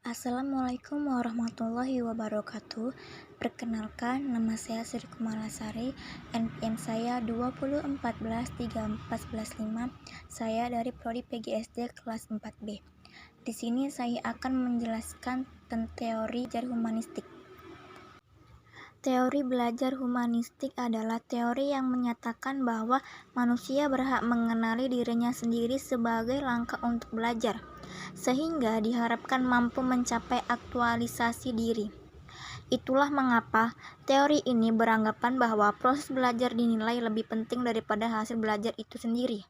Assalamualaikum warahmatullahi wabarakatuh. Perkenalkan, nama saya Sri Kumalasari, NPM saya 201434145. Saya dari Prodi PGSD kelas 4B. Di sini saya akan menjelaskan tentang teori belajar humanistik. Teori belajar humanistik adalah teori yang menyatakan bahwa manusia berhak mengenali dirinya sendiri sebagai langkah untuk belajar, sehingga diharapkan mampu mencapai aktualisasi diri. Itulah mengapa teori ini beranggapan bahwa proses belajar dinilai lebih penting daripada hasil belajar itu sendiri.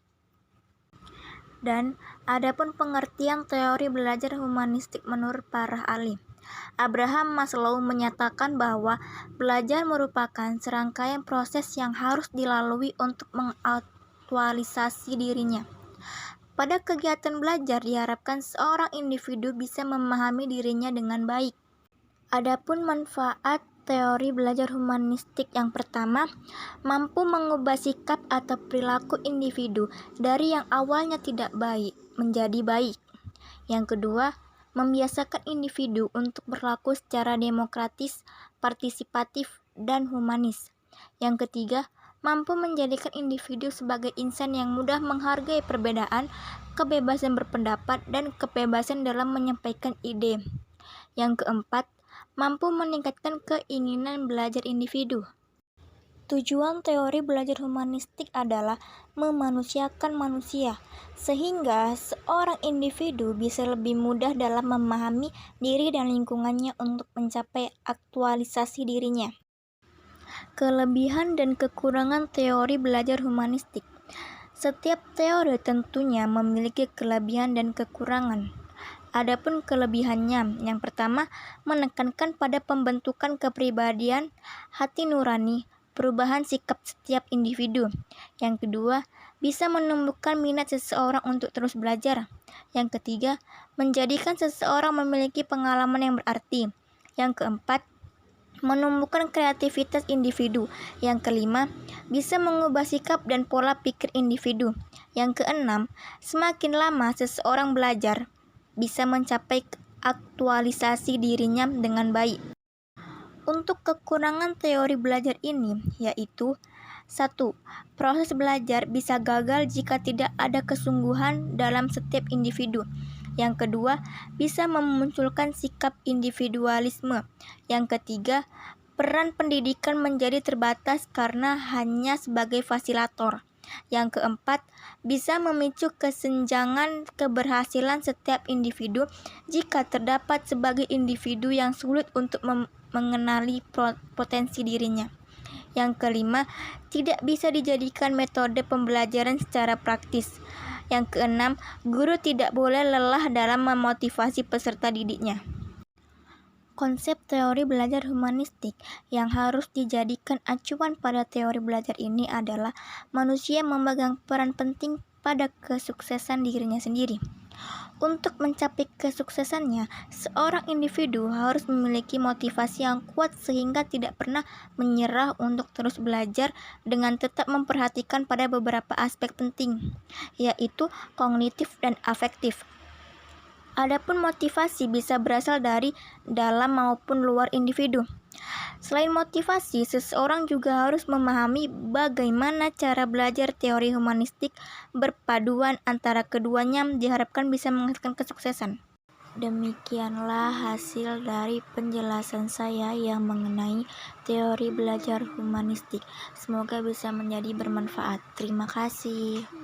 Dan adapun pengertian teori belajar humanistik menurut para ahli, Abraham Maslow menyatakan bahwa belajar merupakan serangkaian proses yang harus dilalui untuk mengaktualisasi dirinya. Pada kegiatan belajar diharapkan seorang individu bisa memahami dirinya dengan baik. Adapun manfaat teori belajar humanistik yang pertama, mampu mengubah sikap atau perilaku individu dari yang awalnya tidak baik menjadi baik. Yang kedua, membiasakan individu untuk berlaku secara demokratis, partisipatif, dan humanis. Yang ketiga, mampu menjadikan individu sebagai insan yang mudah menghargai perbedaan, kebebasan berpendapat, dan kebebasan dalam menyampaikan ide. Yang keempat, mampu meningkatkan keinginan belajar individu. Tujuan teori belajar humanistik adalah memanusiakan manusia, sehingga seorang individu bisa lebih mudah dalam memahami diri dan lingkungannya untuk mencapai aktualisasi dirinya. Kelebihan dan kekurangan teori belajar humanistik. Setiap teori tentunya memiliki kelebihan dan kekurangan. Adapun kelebihannya, yang pertama, menekankan pada pembentukan kepribadian, hati nurani, perubahan sikap setiap individu. Yang kedua, bisa menumbuhkan minat seseorang untuk terus belajar. Yang ketiga, menjadikan seseorang memiliki pengalaman yang berarti. Yang keempat, menumbuhkan kreativitas individu. Yang kelima, bisa mengubah sikap dan pola pikir individu. Yang keenam, semakin lama seseorang belajar, bisa mencapai aktualisasi dirinya dengan baik. Untuk kekurangan teori belajar ini, yaitu 1. Proses belajar bisa gagal jika tidak ada kesungguhan dalam setiap individu. Yang kedua, bisa memunculkan sikap individualisme. Yang ketiga, peran pendidikan menjadi terbatas karena hanya sebagai fasilitator. Yang keempat, bisa memicu kesenjangan keberhasilan setiap individu jika terdapat sebagai individu yang sulit untuk mengenali potensi dirinya. Yang kelima, tidak bisa dijadikan metode pembelajaran secara praktis. Yang keenam, guru tidak boleh lelah dalam memotivasi peserta didiknya. Konsep teori belajar humanistik yang harus dijadikan acuan pada teori belajar ini adalah manusia memegang peran penting pada kesuksesan dirinya sendiri. Untuk mencapai kesuksesannya, seorang individu harus memiliki motivasi yang kuat sehingga tidak pernah menyerah untuk terus belajar dengan tetap memperhatikan pada beberapa aspek penting, yaitu kognitif dan afektif. Adapun motivasi bisa berasal dari dalam maupun luar individu. Selain motivasi, seseorang juga harus memahami bagaimana cara belajar teori humanistik. Berpaduan antara keduanya diharapkan bisa menghasilkan kesuksesan. Demikianlah hasil dari penjelasan saya yang mengenai teori belajar humanistik. Semoga bisa menjadi bermanfaat. Terima kasih.